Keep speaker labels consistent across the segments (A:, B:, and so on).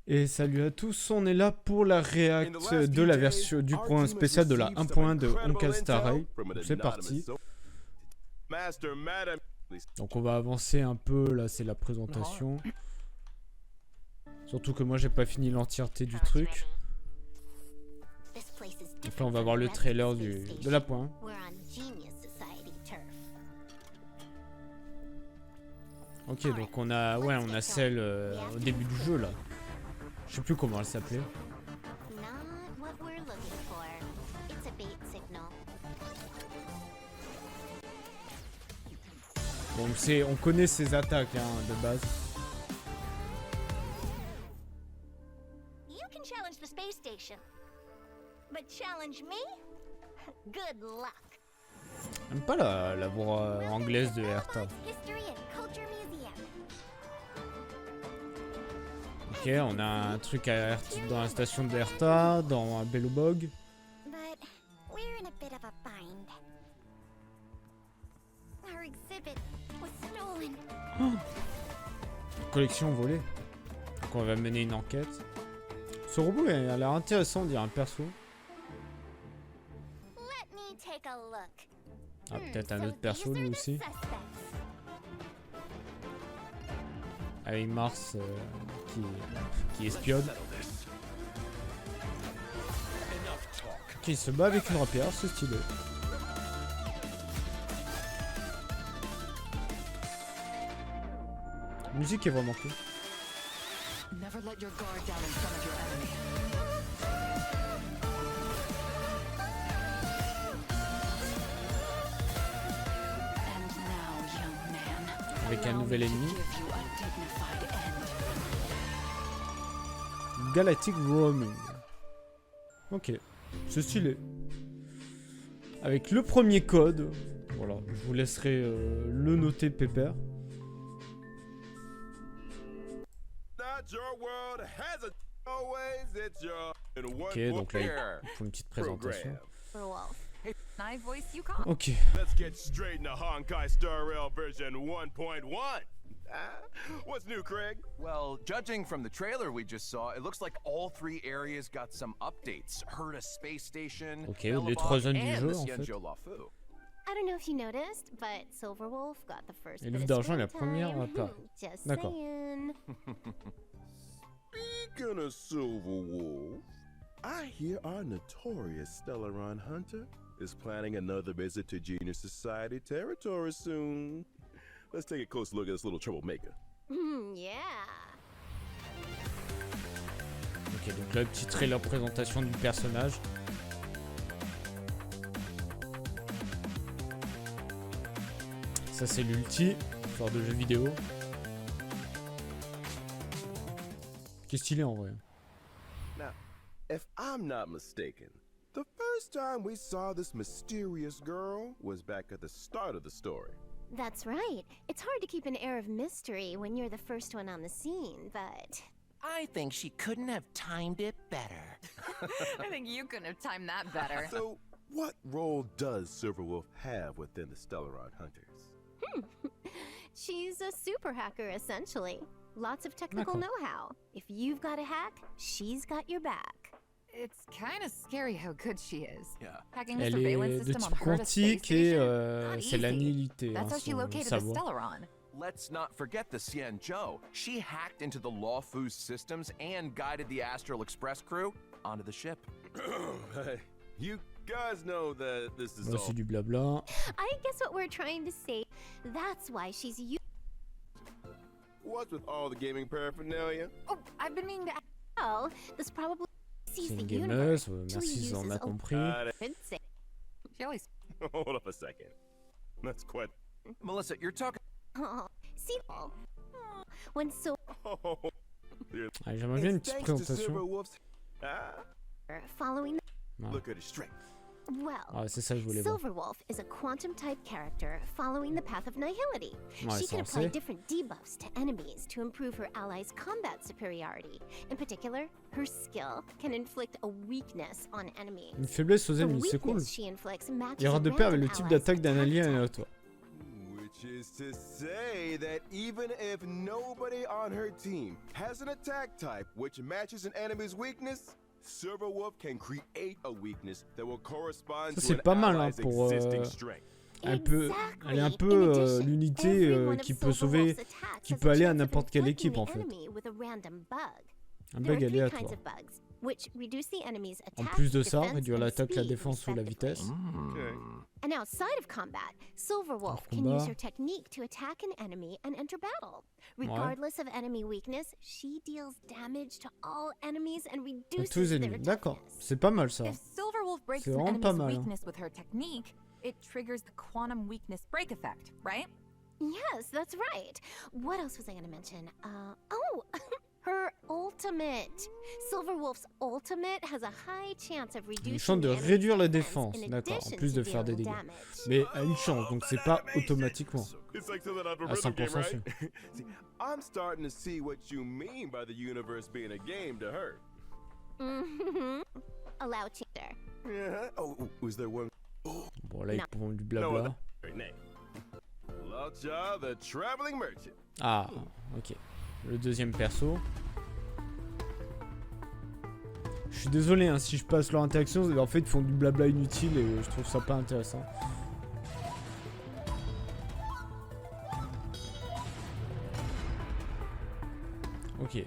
A: Et salut à tous, on est là pour la réact de la version du point spécial de la 1.1 de Honkai Star Rail. C'est parti. Donc on va avancer un peu, là c'est la présentation. Surtout que moi j'ai pas fini l'entièreté du truc. Donc là on va voir le trailer de la point. Ok, donc on a celle au début du jeu là. Je sais plus comment elle s'appelait. Bon, on connaît ses attaques hein, de base. J'aime pas la voix anglaise de Herta. Ok, on a un truc à Herta, dans la station de Herta, dans un Bellobog. Oh, collection volée. Donc on va mener une enquête. Ce robot il a l'air intéressant, on dirait un perso. Ah, peut-être un autre perso lui aussi. Avec Mars qui espionne. Ok, il se bat avec une rapière, c'est stylé. La musique est vraiment cool. Avec un nouvel ennemi. Galactic Roaming. Ok, c'est stylé. Avec le premier code. Voilà, je vous laisserai le noter pépère. Ok, donc là, il faut une petite présentation.
B: I voice Yukong.
A: Ok.
C: Let's get straight into Honkai Star Rail version 1.1. What's new, Craig?
D: Well, judging from the trailer we just saw, it looks like all three areas got some updates. Heard a space station,
A: Ok, les trois zones du jeu en fait.
E: I don't know if you noticed, but Silverwolf got the first
A: Et
E: bit
A: l'ouvre
E: of
A: d'argent est la
E: screen
A: première
E: time.
A: part.
E: Just
A: D'accord.
E: saying.
C: Speaking of Silverwolf, I hear our notorious Stellaron hunter is planning another visit to Genius Society territory soon. Let's take a close look at this little troublemaker.
E: Yeah.
A: Ok, donc là, petit trailer présentation du personnage. Ça, c'est l'ulti, genre de jeu vidéo. Qu'est-ce qu'il est en vrai?
C: Now, if I'm not mistaken, the first time we saw this mysterious girl was back at the start of the story.
E: That's right. It's hard to keep an air of mystery when you're the first one on the scene, but...
F: I think she couldn't have timed it better.
B: I think you couldn't have timed that better.
C: So, what role does Silverwolf have within the Stellaron Hunters?
E: She's a super hacker, essentially. Lots of technical know-how. If you've got a hack, she's got your back.
B: It's kind of scary how good she is.
D: Yeah.
B: Hacking a
A: Elle
B: surveillance
A: est de
B: system
A: type
B: on her space
A: quantique et
B: station? Not
A: c'est la
B: easy.
A: nihilité,
B: That's how she
A: son
B: located the
A: savoir.
B: Stellaron.
D: Let's not forget the Xian Zhou. She hacked into the Luocha's systems and guided the Astral Express crew onto the ship.
C: Hey, you guys know that this is
A: Là,
C: all...
A: c'est du blabla.
E: I guess what we're trying to say, that's why she's
C: What's with all the gaming paraphernalia?
B: Oh, I've been meaning to ask.
E: Well, this probably sees
A: C'est
E: the
A: une
E: universe.
A: gameuse, merci, on a compris.
B: She always.
C: Hold up a second. That's quite...
D: Melissa, you're talking.
E: Oh, see, when so
C: Oh,
A: Allez, j'aimerais bien une
C: it's
A: petite
C: thanks to
A: présentation.
C: Silverwolf's...
E: following
A: Ouais.
C: Look at his strength.
E: well,
A: Ouais, c'est ça que je voulais voir.
E: Silverwolf is a quantum-type character following the path of nihility.
A: Ouais,
E: She
A: c'est
E: can apply
A: censé.
E: different debuffs to enemies to improve her allies' combat superiority. In particular, her skill can inflict a weakness on enemies.
A: Une faiblesse aux
E: The
A: ennemis, c'est cool.
E: weakness she inflicts matches
A: Il rend de pair avec le
E: random
A: type
E: allies'
A: d'attaque d'un
E: attack
A: allié
E: type.
A: à toi.
C: Which Which is to say that even if nobody on her team has an attack type which matches an enemy's weakness, Server Wolf can create a weakness that will correspond
A: Ça,
C: to an
A: c'est pas mal, hein,
C: ally's
A: pour,
C: existing strength.
A: elle est un peu l'unité qui peut sauver, qui peut aller à n'importe quelle équipe en fait. Un bug aléatoire. En plus de ça, réduire l'attaque, la défense ou la vitesse.
E: And outside of combat, Silver Wolf can use her technique to attack an enemy and enter battle. Regardless of enemy weakness, she deals damage to all enemies and reduces
A: tous les
E: their
A: ennemis. D'accord,
E: toughness.
A: c'est pas mal ça.
B: If Silver Wolf breaks
A: C'est
B: an
A: vraiment pas
B: enemy's
A: mal, hein.
B: weakness with her technique, it triggers the quantum weakness break effect, right?
E: Yes, that's right. What else was I going to mention? Her ultimate. Silver Wolf's ultimate has a high chance of reducing
A: Une chance de
E: the enemy's
A: réduire la
E: defense
A: défense,
E: in
A: d'accord, en
E: addition
A: plus de
E: to
A: faire des
E: dealing
A: dégâts.
E: damage.
A: Mais à une chance, donc c'est pas automatiquement.
C: It's like something out of a
A: À
C: rhythm game,
A: 100%
C: right?
A: sûr.
C: See, I'm starting to see what you mean by the universe being a game to her.
E: Allow cheater.
C: Yeah. Oh, is there one?
A: Bon là ils font du
C: No,
A: blabla.
C: her name. Luocha, the traveling merchant.
A: Ah, ok. Le deuxième perso. Je suis désolé hein, si je passe leur interaction, en fait ils font du blabla inutile et je trouve ça pas intéressant. Ok,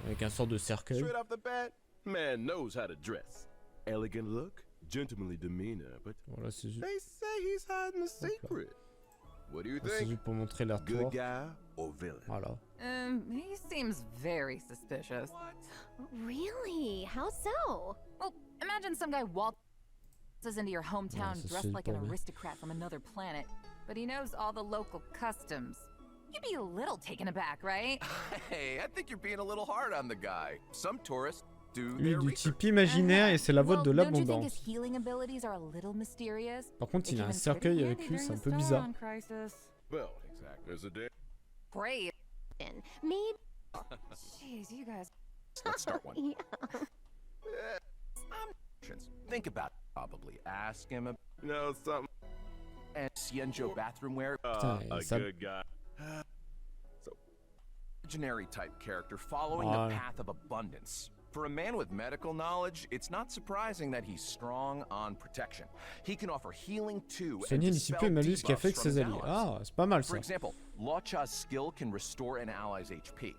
A: avec un sort de cercueil.
C: Straight off the bat, man knows how to dress. Elegant look, gentlemanly demeanor, but
A: Voilà, c'est juste,
C: they say he's hiding a secret. What do you
A: c'est
C: think?
A: juste pour montrer l'air
C: Good
A: tour.
C: guy or villain?
A: Voilà.
B: He seems very suspicious.
E: Really? How so?
B: Well, imagine some guy waltzes into your hometown
A: ça,
B: dressed
A: c'est
B: like an
A: pas bien.
B: aristocrat from another planet, but he knows all the local customs. You'd be a little taken aback, right?
D: Hey, I think you're being a little hard on the guy. Some tourists do
A: Lui
D: their
A: du
D: research.
A: type imaginaire et c'est la voix
B: Well,
A: de
B: don't you think his
A: l'abondance.
B: healing abilities are a little mysterious?
A: Par contre,
B: They
A: il a
B: came
A: un
B: in
A: cercueil
B: pretty
A: avec
B: handy
A: lui, c'est un
B: during
A: peu
B: the
A: bizarre.
B: Sauron crisis.
C: Well, exactly. There's a day.
B: Great.
E: Maybe.
B: Jeez, you guys.
D: Let's start one.
E: Yeah.
D: Think about it. Probably ask him about
C: You know something?
D: Cienjo bathroom wear.
A: Putain,
C: A
A: ça-
C: good guy.
D: Imaginary type character following the
A: Voilà.
D: path of abundance. For a man with medical knowledge, it's not surprising that he's strong on protection. He can offer healing too and
A: Soigner,
D: dispel
A: dissiper, malus qui
D: debuffs
A: affecte
D: from
A: ses
D: his
A: alliés.
D: allies.
A: Ah, c'est pas mal
D: For
A: ça.
D: example, Luocha's skill can restore an ally's HP.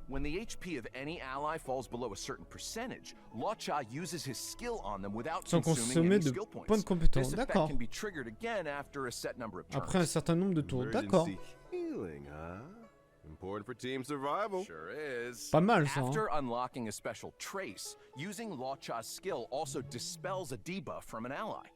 D: When the HP of any ally falls below a certain percentage, Luocha uses his skill on them without
A: Sans
D: consuming
A: consommer
D: any
A: de
D: skill
A: points
D: points.
A: de compétence.
D: This effect
A: D'accord.
D: can be triggered again after a set number of turns.
A: Après un certain nombre de tours. D'accord.
C: Emergency healing, huh? Important for team survival.
D: Sure is.
A: Pas mal ça.
D: After
A: Hein.
D: unlocking a special trace, using Luocha's skill also dispels a debuff from an ally.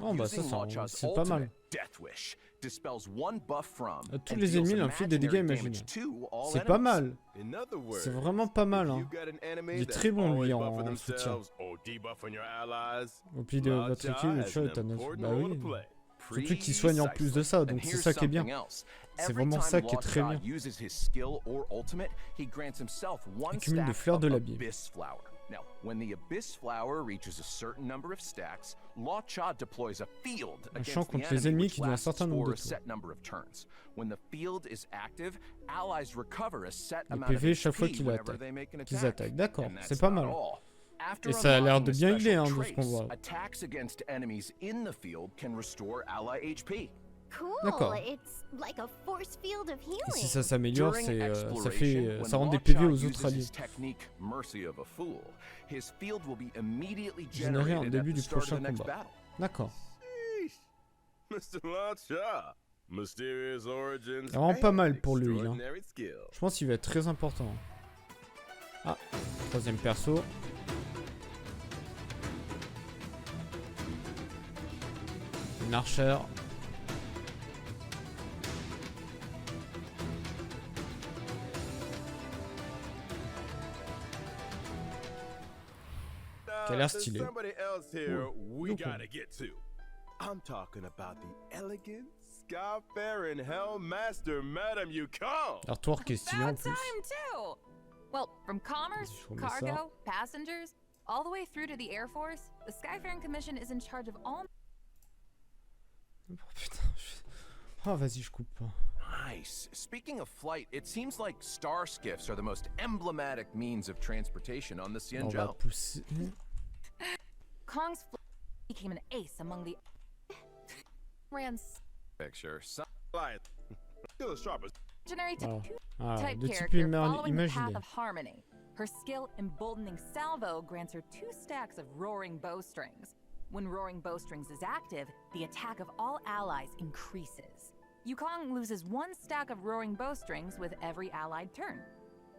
A: Oh bah ça,
D: Using Luocha's
A: c'est pas mal.
D: ultimate, Death Wish, dispels one buff from
A: À tous
D: and
A: les
D: deals
A: ennemis, il inflige des dégâts
D: imaginary
A: imaginaires.
D: damage to all
A: C'est pas
D: enemies.
A: mal.
C: In other words,
A: C'est vraiment pas mal.
C: if
A: Hein.
C: you've got an enemy
A: Il est
C: that's
A: très bon, lui,
C: always
A: en
C: buffing
A: soutien.
C: themselves or debuffing your allies,
A: Au pli de votre équipe, le chat est un autre.
C: important
A: Bah
C: role to
A: oui.
C: play.
A: Surtout qu'il soigne en plus de ça, donc
D: And
A: c'est
D: here's
A: ça qui est bien.
D: something else.
A: C'est
D: Every
A: vraiment
D: time
A: ça qui est très
D: Luocha
A: bien.
D: uses his skill or ultimate, he grants himself one
A: Il cumule des
D: stack
A: fleurs de
D: of
A: l'abîme.
D: Abyss Flower. Now, when the Abyss Flower reaches a certain number of stacks, Luocha deploys a field
A: champ
D: against the
A: contre les
D: enemy,
A: ennemis
D: which
A: qui dure un
D: lasts
A: certain nombre
D: for
A: de
D: a
A: tours.
D: set number of turns. When the field is active, allies recover a set
A: Le
D: amount
A: PV
D: of
A: chaque fois
D: HP
A: qu'ils
D: whenever
A: attaquent.
D: they make an
A: Qu'ils
D: attack.
A: attaquent. D'accord,
D: And
A: c'est
D: that's
A: pas
D: not
A: mal.
D: all. After
A: Et ça a l'air
D: unlocking
A: de
D: a
A: bien
D: special
A: huilé, hein, de ce qu'on
D: trace,
A: voit.
D: attacks against enemies in the field can restore ally HP.
E: Cool.
A: D'accord.
E: It's like a force field of
A: Et si
E: healing.
A: ça s'améliore,
D: During
A: ça
D: exploration,
A: fait,
D: when
A: ça rend des
D: Luocha
A: PV aux
D: uses
A: autres alliés.
D: his technique, Mercy of a Fool, his field will be immediately
A: Généré en
D: generated
A: début
D: at the
A: du
D: start of
A: prochain
D: the next
A: combat.
D: battle.
A: D'accord.
C: Sheesh. Mr. Luocha. Mysterious origins.
A: C'est vraiment pas
C: and
A: mal pour lui, hein.
C: extraordinary skill.
A: Je pense qu'il va être très important. Ah, troisième perso. Une archère. Qui a l'air
C: There's
A: stylé.
C: somebody else here we
A: Yukong.
C: gotta get to. I'm talking about the elegant, sky-faring Hellmaster, Madame Yukong.
A: L'artwork est stylé en
B: About
A: plus.
B: time too. Well, from commerce,
A: Vas-y, je remets ça.
B: cargo, passengers, all the way through to the Air Force, the Skyfaring Commission is in charge of all
A: Oh, putain, Ah, vas-y, je coupe.
D: Nice. Speaking of flight, it seems like star skiffs are the most emblematic means of transportation on the
A: On va
D: Xianzhou.
A: pousser.
B: Kong's flight became an ace among the ran
D: Picture.
C: Still as sharp as
B: legendary
A: Ah,
B: type
A: de type
B: character following the path
A: imaginaire.
B: of harmony. Her skill emboldening salvo grants her 2 stacks of roaring bowstrings. When roaring bowstrings is active, the attack of all allies increases. Yukong loses 1 stack of roaring bowstrings with every allied turn.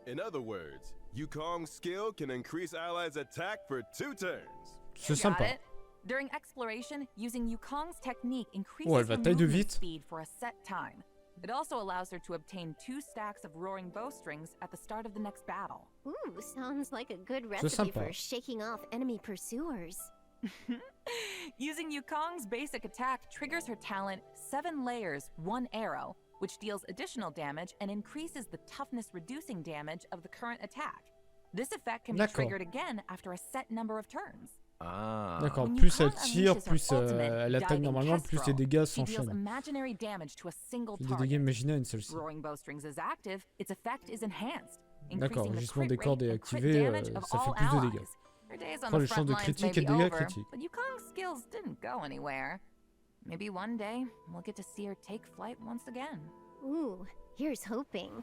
C: In other words, Yukong's skill can increase allies' attack for 2 turns.
A: C'est
B: Got
A: sympa.
B: it? During exploration, using Yukong's technique increases
A: Oh, elle va
B: her
A: taille de
B: movement
A: vite.
B: speed for a set time. It also allows her to obtain 2 stacks of roaring bowstrings at the start of the next battle.
E: Ooh, sounds like a good
A: C'est
E: recipe
A: sympa.
E: for shaking off enemy pursuers.
B: Using Yukong's basic attack triggers her talent 7 layers, 1 arrow, which deals additional damage and increases the toughness reducing damage of the current attack. This effect can be
A: D'accord.
B: triggered again after a set number of turns.
D: Ah.
A: D'accord,
B: When
A: plus elle
B: Yukong
A: tire,
B: unleashes her
A: plus
B: ultimate,
A: elle attaque
B: diving
A: normalement, plus
B: kestrel,
A: les dégâts
B: she deals
A: s'enchaînent.
B: imaginary damage to a single
A: Plus des dégâts
B: target.
A: imaginaires à une seule-ci.
B: Roaring bowstrings is active, its effect is enhanced,
A: D'accord,
B: increasing the
A: rugissement
B: crit
A: des cordes
B: rate
A: est
B: and crit
A: activé,
B: damage of
A: ça fait
B: all
A: plus de dégâts.
B: allies. Her days on
A: Oh,
B: the
A: le champ
B: front
A: de
B: lines
A: critique
B: may
A: et
B: be
A: de dégâts
B: over,
A: critiques.
B: but Yukong's skills didn't go anywhere. Maybe one day we'll get to see her take flight once again.
E: Ooh, here's hoping.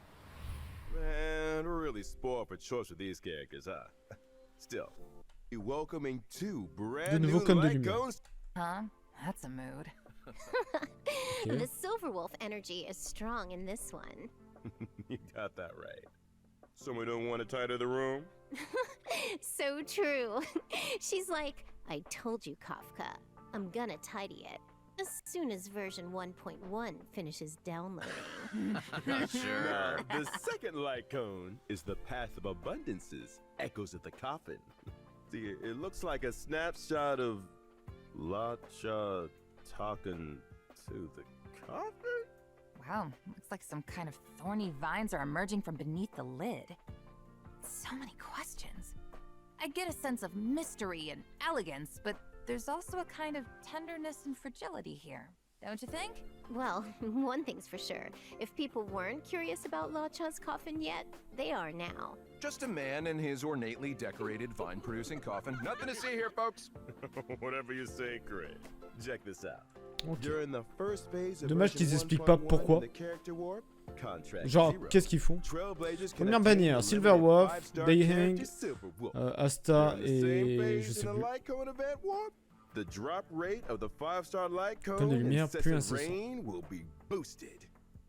C: Man, we're really spoiled for choice with these characters, huh? Still, be welcoming 2 brand new
A: nouveaux cônes de
C: light
A: lumière.
C: cones.
B: Huh? That's a mood.
E: The Silverwolf energy is strong in this one.
C: You got that right. Someone don't want to tidy the room?
E: So true. She's like, I told you, Kafka. I'm gonna tidy it. As soon as version 1.1 finishes downloading.
C: Now, the second light cone is the path of abundances, echoes of the coffin. See, it looks like a snapshot of Luocha talking to the coffin?
B: Wow, looks like some kind of thorny vines are emerging from beneath the lid. So many questions. I get a sense of mystery and elegance, but there's also a kind of tenderness and fragility here, don't you think?
E: Well, one thing's for sure. If people weren't curious about Luocha's coffin yet, they are now.
D: Just a man in his ornately decorated vine-producing coffin. Nothing to see here, folks.
C: Whatever you say, Craig. Check this out.
A: Ok.
C: During the first phase of
A: Dommage qu'ils
C: version
A: expliquent pas
C: 1.1,
A: pourquoi.
C: the character warp, contract
A: Genre,
C: zero.
A: qu'est-ce qu'ils font?
C: Trailblazers can
A: Première
C: obtain
A: bannière,
C: the
A: Silver
C: limited
A: Wolf,
C: 5-star
A: Dayhang,
C: character Silver Wolf.
A: Asta
C: During the same
A: et
C: phase
A: je sais
C: in a
A: plus.
C: light cone event warp, the drop rate of the 5-star light
A: Cône de
C: cone
A: lumière
C: and
A: plus
C: incessant
A: incessant.
C: rain will be boosted.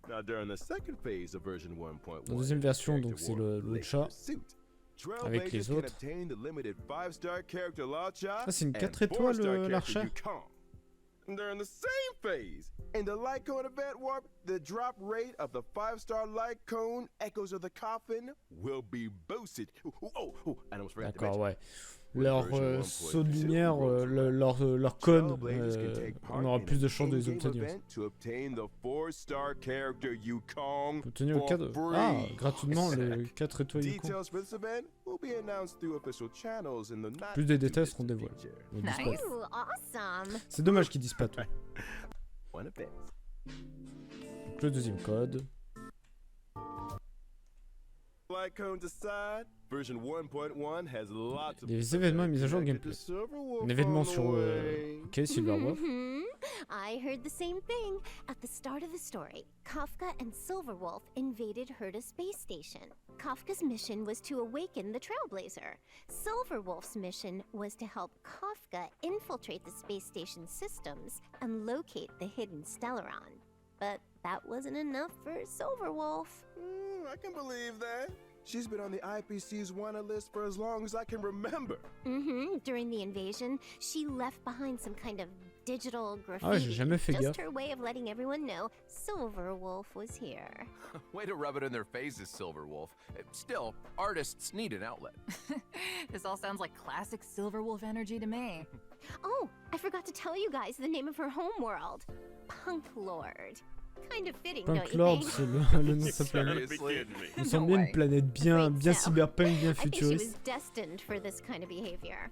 C: Now during the second phase of version 1.1,
A: La deuxième version,
C: character
A: donc c'est
C: warp,
A: le
C: Lake
A: Luocha
C: Pursuit.
A: avec les
C: Trailblazers can
A: autres.
C: obtain the limited 5-star character Luocha
A: Ah, c'est une
C: and
A: 4 étoiles
C: 4-star character
A: l'archer.
C: Yukong. During the same phase, in the light cone event warp, the drop rate of the 5-star light cone Echoes of the Coffin will be boosted. I almost forgot to
A: D'accord,
C: mention.
A: ouais. Leur saut de lumière, leur cône, on aura plus de chances de les obtenir.
C: To obtain the 4-star character Yukong
A: Obtenir le
C: for
A: cadre.
C: free.
A: Ah, gratuitement les 4 étoiles du con.
C: Details for this event will be announced through official channels in the not
A: Plus de
C: too
A: détails seront
C: distant
A: dévoilés.
C: future.
A: Ils disent pas.
B: Nice.
E: Ooh, awesome.
A: C'est dommage qu'ils disent pas tout.
C: One offense.
A: Le deuxième code.
C: Light cones aside, version 1.1 has lots of
A: Les événements et mises à jour
C: connected
A: gameplay.
C: to Silverwolf
A: Un événement
C: on the
A: sur
C: way.
A: ok, Silver Wolf.
E: Mhm. I heard the same thing. At the start of the story, Kafka and Silverwolf invaded Herta space station. Kafka's mission was to awaken the Trailblazer. Silverwolf's mission was to help Kafka infiltrate the space station systems and locate the hidden Stellaron. But that wasn't enough for Silverwolf.
C: I can believe that. She's been on the IPC's wanted list for as long as I can remember.
E: During the invasion, she left behind some kind of digital graffiti.
A: Ah ouais, j'ai jamais fait
E: just
A: gaffe.
E: her way of letting everyone know Silverwolf was here.
D: Way to rub it in their faces, Silverwolf. Still, artists need an outlet.
B: This all sounds like classic Silverwolf energy to me.
E: Oh, I forgot to tell you guys the name of her homeworld. Punk Lord. Kind of fitting,
A: Punk
E: don't you
A: Lord,
E: think?
A: c'est le nom de sa planète.
D: Seriously?
A: On sent bien une planète bien
E: Great,
A: bien
E: so
A: cyberpunk, bien
E: I think she was
A: futuriste.
E: destined for this kind of behavior.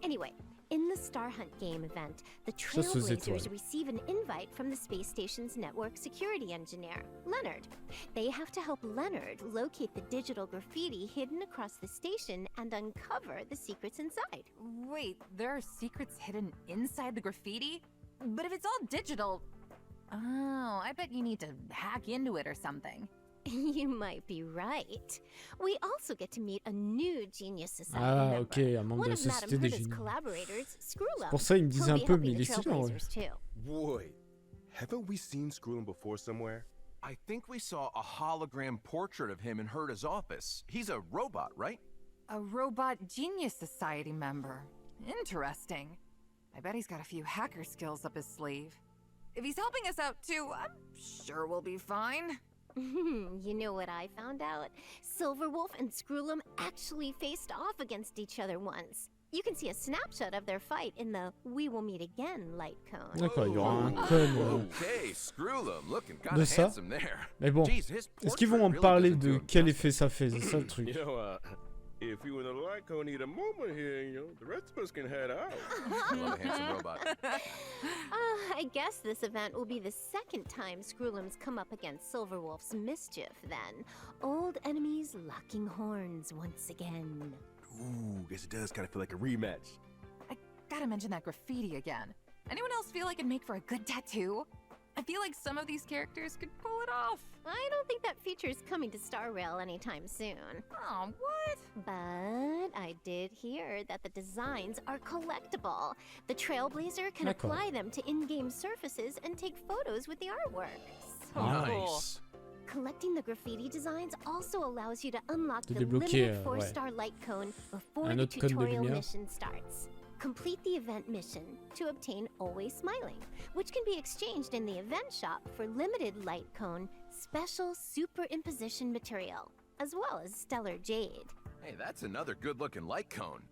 E: Anyway, In the Star Hunt game event, the
A: Chasse aux étoiles.
E: Trailblazers receive an invite from the space station's network security engineer, Leonard. They have to help Leonard locate the digital graffiti hidden across the station and uncover the secrets inside.
B: Wait, there are secrets hidden inside the graffiti? But if it's all digital... Oh, I bet you need to hack into it or something.
E: You might be right. We also get to meet a new Genius Society
A: Ah,
E: member.
A: ok, un membre
E: One
A: de la
E: of Madame
A: Société des
E: Huda's
A: Génies.
E: collaborators,
A: C'est
E: Screwlum.
A: pour ça, il me disait un
E: He'll be
A: peu, mais
E: helping
A: il est
E: the
A: stylé en vrai.
E: Trailblazers too.
C: Boy, haven't we seen Screwlum before somewhere?
D: I think we saw a hologram portrait of him in Herta's office. He's a robot, right?
B: A robot Genius Society member. Interesting. I bet he's got a few hacker skills up his sleeve. If he's helping us out too, I'm sure we'll be fine.
E: You know what I found out? Silverwolf and Screwlum actually faced off against each other once. You can see a snapshot of their fight in the We Will Meet Again light cone.
A: D'accord, il y aura un con
D: Okay, Screwlum, looking
A: de
D: kind of
A: ça.
D: handsome there.
A: Mais bon,
D: Jeez, his
A: est-ce qu'ils vont
D: portrait
A: en
D: really
A: parler
D: doesn't
A: de
D: do him
A: quel
D: justice.
A: effet ça fait? C'est ça le truc.
C: You know, if you and the light cone need a moment here, you know, the rest of us can head out.
D: Love a handsome robot.
E: I guess this event will be the second time Screwlum's come up against Silverwolf's mischief then. Old enemies locking horns once again.
C: Ooh, guess it does kind of feel like a rematch.
B: I gotta mention that graffiti again. Anyone else feel like it'd make for a good tattoo? I feel like some of these characters could pull it off.
E: I don't think that feature is coming to Star Rail anytime soon.
B: Oh, what?
E: But I did hear that the designs are collectible. The Trailblazer can
A: D'accord.
E: apply them to in-game surfaces and take photos with the artwork.
B: So
D: Nice.
E: Collecting the graffiti designs also allows you to unlock
A: De
E: the
A: débloquer,
E: limited
A: ouais.
E: 4-star light cone before
A: Un
E: the
A: autre code de
E: tutorial
A: lumière.
E: mission starts. Complete the event mission to obtain Always Smiling, which can be exchanged in the event shop for limited light cone special superimposition material, as well as stellar jade.
D: Hey, that's another good-looking light cone.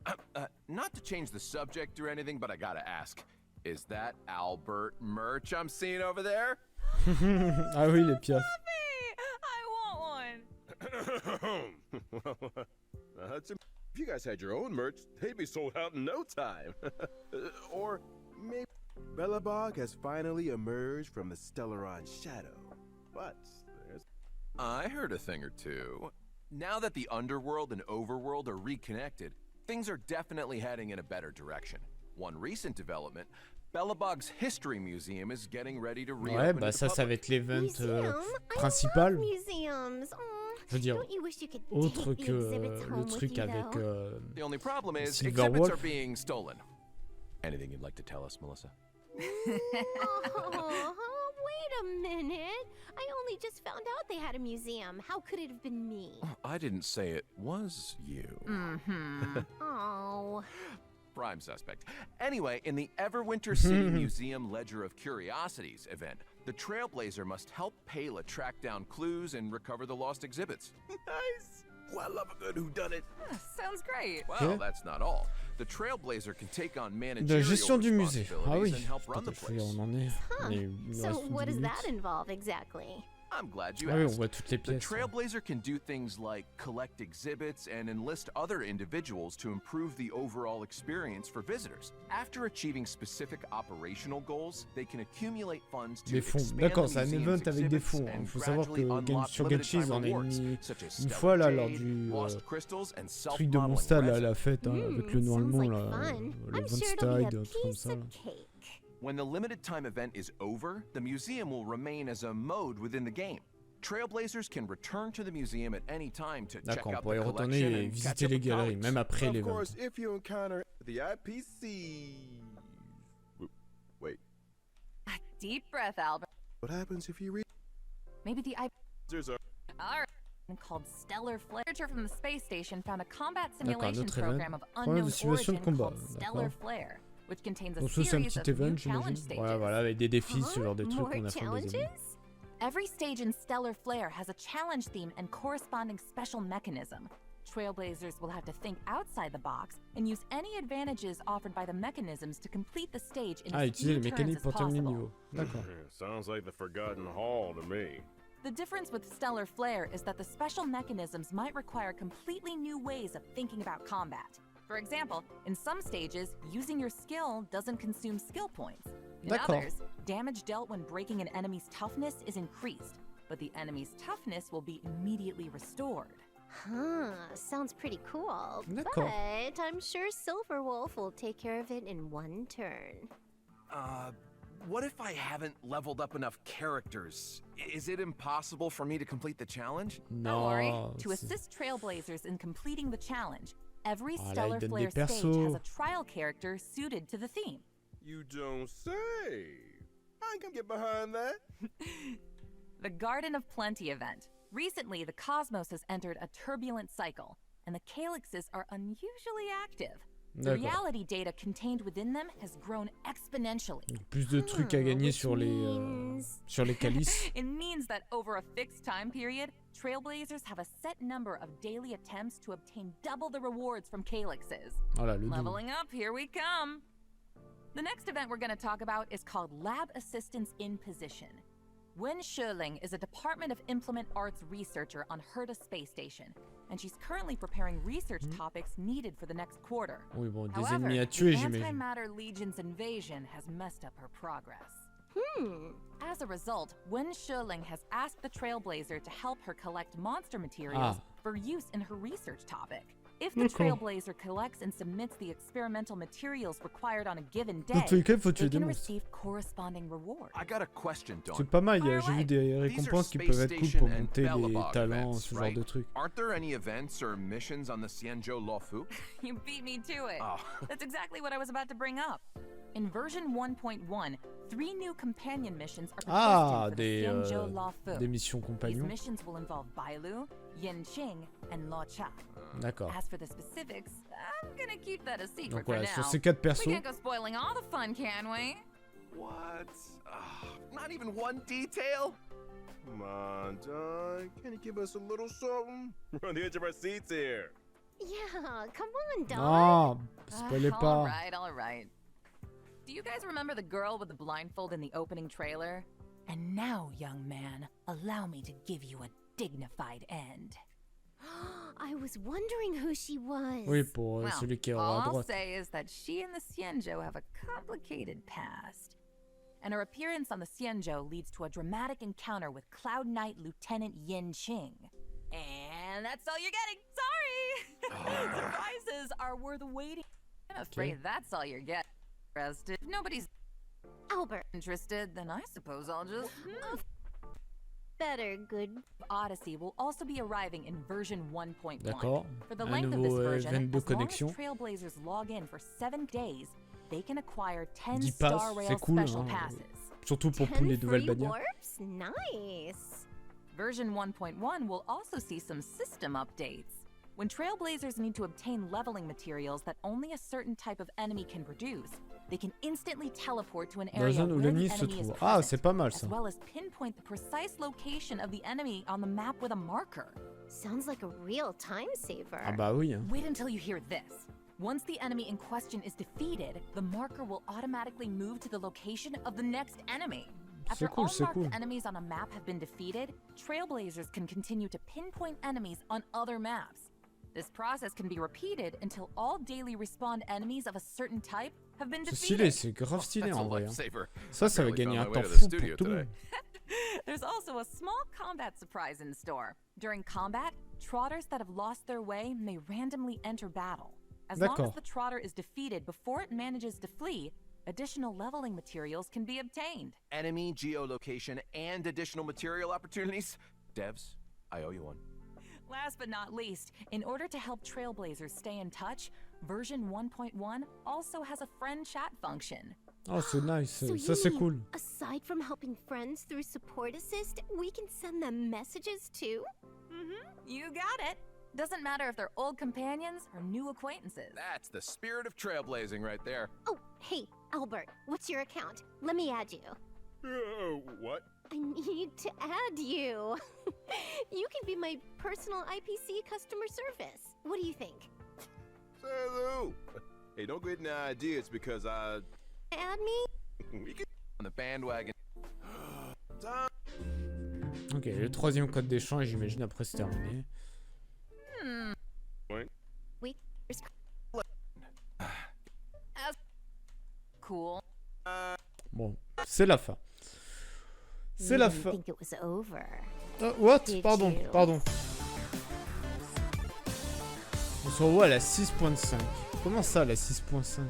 D: Not to change the subject or anything, but I gotta ask. Is that Albert merch I'm seeing over there?
A: Ah oui, les piafs.
B: I want one.
C: Well, Hudson, if you guys had your own merch, they'd be sold out in no time. Or maybe Belobog has finally emerged from the Stellaron shadow. But there's...
D: I heard a thing or two. Now that the underworld and overworld are reconnected, things are definitely heading in a better direction. One recent development, Belobog's History Museum is getting ready to reopen
A: Ouais,
D: to
A: bah
D: the
A: ça, ça va
D: public.
A: être l'event
E: Museum? I
A: principal.
E: love museums.
A: Je veux dire,
E: Don't you wish you could
A: autre
E: take the
A: que
E: exhibits
A: le
E: home with
A: truc
E: you,
A: avec
E: though?
D: The only problem is
A: Silver
D: exhibits
A: Wolf.
D: are being stolen. Anything you'd like to tell us, Melissa?
E: Oh, wait a minute. I only just found out they had a museum. How could it have been me?
D: I didn't say it was you.
B: Mm-hmm.
E: Oh.
D: Prime suspect. Anyway, in the Everwinter City Museum Ledger of Curiosities event, the Trailblazer must help Pela track down clues and recover the lost exhibits.
C: Nice! Oh, I love a good whodunit.
B: Sounds great.
D: Well,
A: Okay.
D: that's not all. The Trailblazer can take on
A: De
D: managerial
A: la gestion du musée. Ah oui,
D: responsibilities and help run the
A: putain, je
D: place.
A: on en est.
E: Huh.
A: Mais il nous
E: So
A: reste
E: what
A: 10
E: does that
A: minutes.
E: involve exactly?
D: I'm glad you
A: Ah oui, on
D: asked.
A: voit toutes les
D: The
A: pièces. hein.
D: Trailblazer can do things like collect exhibits and enlist other individuals to improve the overall experience for visitors. After achieving specific operational goals, they can accumulate funds to
A: Des fonds.
D: expand
A: D'accord,
D: the
A: c'est un
D: museum's
A: event avec des
D: exhibits
A: fonds.
D: and
A: Il faut savoir que
D: gradually unlock
A: sur
D: limited
A: Genshin,
D: time
A: on a
D: rewards,
A: mis
D: such as
A: une
D: stellar
A: fois là lors
D: jade,
A: du
D: lost crystals, and
A: truc de
D: self-modeling
A: Mondstadt, là,
D: resin.
A: la fête hein, avec le
E: Sounds
A: normalement
E: like
A: là,
E: fun.
A: le
E: I'm sure it'll
A: Mondstadt,
E: be
A: un
E: a
A: truc comme
E: piece
A: ça. Là.
E: of cake.
D: When the limited time event is over, the museum will remain as a mode within the game. Trailblazers can return to the museum at any time to check
A: D'accord, on
D: out
A: pourrait
D: the
A: y retourner
D: collection
A: et
D: and catch
A: visiter
D: up
A: les
D: with
A: galeries,
D: colleagues.
A: même après
C: Of
A: l'event.
C: course, if you encounter the IPC... Wait,
B: Deep breath, Albert.
C: what happens if you read...
B: Maybe the
C: There's a...
B: Alright. Called Stellar Flare. Researcher from the space station found a combat
A: D'accord, un
B: simulation
A: autre
B: program of
A: Problème
B: unknown
A: de simulation
B: origin
A: de combat.
B: called Stellar
A: D'accord.
B: Flare, which contains a
A: Donc ça c'est un
B: series
A: petit
B: of new
A: event,
B: challenge
A: j'imagine.
B: stages.
A: Voilà, voilà, avec des défis, ce genre de trucs
E: More
A: qu'on a fait dans les
E: challenges?
A: événements.
B: Every stage in Stellar Flare has a challenge theme and corresponding special mechanism. Trailblazers will have to think outside the box and use any advantages offered by the mechanisms to complete the stage in
A: Ah,
B: as
A: utiliser
B: few
A: les
B: turns
A: mécaniques
B: as
A: pour terminer le
B: possible.
A: niveau. D'accord.
C: Sounds like the Forgotten Hall to me.
B: The difference with Stellar Flare is that the special mechanisms might require completely new ways of thinking about combat. For example, in some stages, using your skill doesn't consume skill points. In
A: D'accord.
B: others, damage dealt when breaking an enemy's toughness is increased, but the enemy's toughness will be immediately restored.
E: Huh, sounds pretty cool.
A: D'accord.
E: But I'm sure Silverwolf will take care of it in one turn.
D: What if I haven't leveled up enough characters? Is it impossible for me to complete the challenge?
B: Don't worry.
A: Non.
B: To assist Trailblazers in completing the challenge, every
A: Ah, là,
B: Stellar
A: il donne
B: Flare
A: des
B: stage
A: persos.
B: has a trial character suited to the theme.
C: You don't say. I can get behind that.
B: The Garden of Plenty event. Recently, the cosmos has entered a turbulent cycle, and the calyxes are unusually active. The
A: D'accord.
B: reality data contained within them has grown exponentially.
A: Donc, plus de trucs à gagner
E: Which
A: sur les calices.
B: It means that over a fixed time period, Trailblazers have a set number of daily attempts to obtain double the rewards from calyxes.
A: Voilà, le double.
B: Leveling up, here we come. The next event we're going to talk about is called Lab Assistance in Position. Wen Sherling is a Department of Implement Arts researcher on Herta Space Station, and she's currently preparing research topics needed for the next quarter.
A: Oui, bon, des
B: However,
A: ennemis à
B: the
A: tuer, j'imagine.
B: Antimatter Legion's invasion has messed up her progress. As a result, Wen Sherling has asked the Trailblazer to help her collect monster materials for use in her research topic. If the Trailblazer collects and submits the experimental materials required on a given day,
A: Dans tous les cas, il faut tuer
B: they
A: des
B: can
A: monstres.
B: receive corresponding rewards.
D: I got a question, Dawn.
A: C'est pas mal,
B: Fire
A: j'ai vu
B: away.
A: des récompenses qui peuvent être cool pour monter les talents, ce genre de trucs.
D: Aren't there any events or missions on the Xianzhou Luofu?
B: You beat me to it.
D: Oh.
B: That's exactly what I was about to bring up. In version 1.1, 3 new companion missions are
A: Ah,
B: predestined for the Xianzhou Luofu.
A: des missions
B: These
A: compagnons.
B: missions will involve Bailu, Yanqing, and Luocha.
A: D'accord.
B: As for the specifics, I'm gonna keep that a secret
A: Donc
B: for
A: voilà,
B: now.
A: sur ces 4
B: We
A: persos.
B: can't go spoiling all the fun, can we?
D: What? Not even one detail?
C: Come on, Don. Can you give us a little something? We're on the edge of our seats here.
E: Yeah, come on, Dawn.
A: Non, spoilez pas.
B: All right. Do you guys remember the girl with the blindfold in the opening trailer? And now, young man, allow me to give you a dignified end.
E: I was wondering who she was.
A: Oui, pour
B: Well,
A: celui qui est
B: all
A: à
B: I'll
A: droite.
B: say is that she and the Xianzhou have a complicated past. And her appearance on the Xianzhou leads to a dramatic encounter with Cloud Knight Lieutenant Yin Qing. And that's all you're getting. Sorry! Surprises are worth waiting. I'm afraid that's all you're getting. If nobody's
E: Albert.
B: interested, then I suppose I'll just...
E: Better, good.
B: Odyssey will also be arriving in version 1.1.
A: D'accord.
B: For the
A: Un
B: length of this
A: nouveau
B: version,
A: event de
B: as long as
A: connexion.
B: Trailblazers log in for 7 days, they can acquire 10
A: 10
B: Star
A: passes,
B: Rail
A: c'est cool,
B: special
A: hein.
B: passes.
A: Surtout pour
E: 10
A: les nouvelles
E: free
A: bannières.
E: warps? Nice.
B: Version 1.1 will also see some system updates. When Trailblazers need to obtain leveling materials that only a certain type of enemy can produce, they can instantly teleport to an
A: Dans la
B: area
A: zone où
B: where the
A: l'ennemi se
B: enemy is
A: trouve. Ah,
B: present,
A: c'est pas mal
B: as
A: ça.
B: well as pinpoint the precise location of the enemy on the map with a marker.
E: Sounds like a real time saver.
A: Ah bah oui. Hein.
B: Wait until you hear this. Once the enemy in question is defeated, the marker will automatically move to the location of the next enemy. After
A: cool,
B: all
A: c'est
B: marked
A: cool.
B: enemies on a map have been defeated, Trailblazers can continue to pinpoint enemies on other maps. This process can be repeated until all daily respawn enemies of a certain type have been
A: C'est stylé,
B: defeated.
A: c'est grave stylé
D: That's a
A: en vrai. Hein.
D: lifesaver.
A: Ça va
D: Barely
A: gagner un
D: found my way
A: temps
D: to the
A: fou
D: studio
A: pour tout le
D: today.
A: monde.
B: There's also a small combat surprise in store. During combat, trotters that have lost their way may randomly enter battle. As long as
A: D'accord.
B: the trotter is defeated before it manages to flee, additional leveling materials can be obtained.
D: Enemy geolocation and additional material opportunities? Devs, I owe you one.
B: Last but not least, in order to help Trailblazers stay in touch, version 1.1 also has a friend chat function.
A: Oh, c'est nice.
E: So
A: Ça,
E: you
A: c'est
E: mean,
A: cool.
E: aside from helping friends through support assist, we can send them messages too?
B: You got it. Doesn't matter if they're old companions or new acquaintances.
D: That's the spirit of trailblazing right there.
E: Oh, hey, Albert, what's your account? Let me add you.
C: What?
E: I need to add you. You can be my personal IPC customer service. What do you think?
C: Hello. Hey, don't get any ideas because I...
E: Add me?
C: We can...
D: On the bandwagon.
A: Ok, le troisième code d'échange, j'imagine après c'est terminé.
C: Point.
E: We
B: cool.
A: Bon, c'est la fin. C'est la
E: didn't
A: fin.
E: think it was over.
A: What?
E: Did
A: Pardon,
E: you?
A: pardon. On se revoit à la 6.5. Comment ça, la 6.5?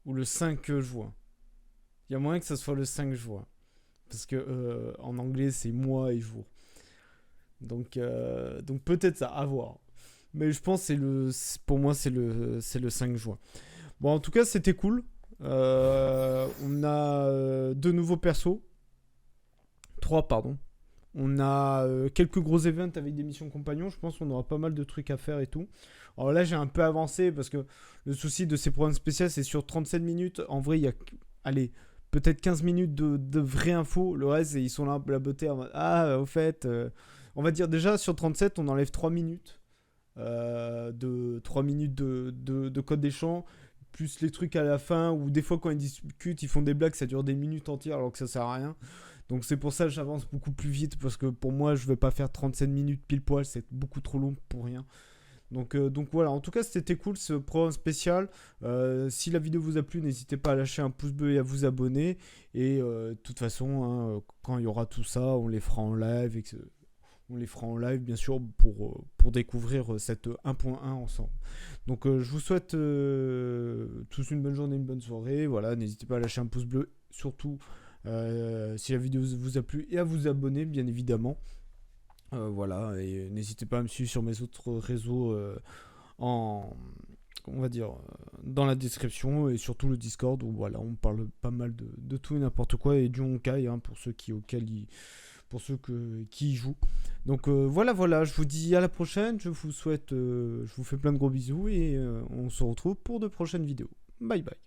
A: Ou le 5 juin. Il y a moyen que ça soit le 5 juin. Parce que en anglais, c'est mois et jour. Donc peut-être ça, à voir. Mais je pense que pour moi, c'est le 5 juin. Bon, en tout cas, c'était cool. On a 2 nouveaux persos. 3, pardon. On a quelques gros events avec des missions compagnons. Je pense qu'on aura pas mal de trucs à faire et tout. Alors là, j'ai un peu avancé parce que le souci de ces programmes spéciaux, c'est sur 37 minutes. En vrai, il y a, allez, peut-être 15 minutes de vraie info. Le reste, ils sont là, la beauté. Au fait, on va dire déjà sur 37, on enlève 3 minutes. 3 minutes de code des champs. Plus les trucs à la fin, ou des fois quand ils discutent, ils font des blagues, ça dure des minutes entières alors que ça sert à rien. Donc c'est pour ça que j'avance beaucoup plus vite, parce que pour moi, je vais pas faire 37 minutes pile poil, c'est beaucoup trop long pour rien. Donc voilà, en tout cas c'était cool ce programme spécial. Si la vidéo vous a plu, n'hésitez pas à lâcher un pouce bleu et à vous abonner. Et de toute façon, hein, quand il y aura tout ça, on les fera en live. On les fera en live, bien sûr, pour découvrir cette 1.1 ensemble. Donc, je vous souhaite tous une bonne journée, une bonne soirée. Voilà, n'hésitez pas à lâcher un pouce bleu, surtout si la vidéo vous a plu, et à vous abonner, bien évidemment. Voilà, et n'hésitez pas à me suivre sur mes autres réseaux on va dire, dans la description, et surtout le Discord, où voilà, on parle pas mal de tout et n'importe quoi, et du Honkai, hein, pour ceux qui y jouent. Donc voilà, je vous dis à la prochaine, je vous fais plein de gros bisous, et on se retrouve pour de prochaines vidéos. Bye bye.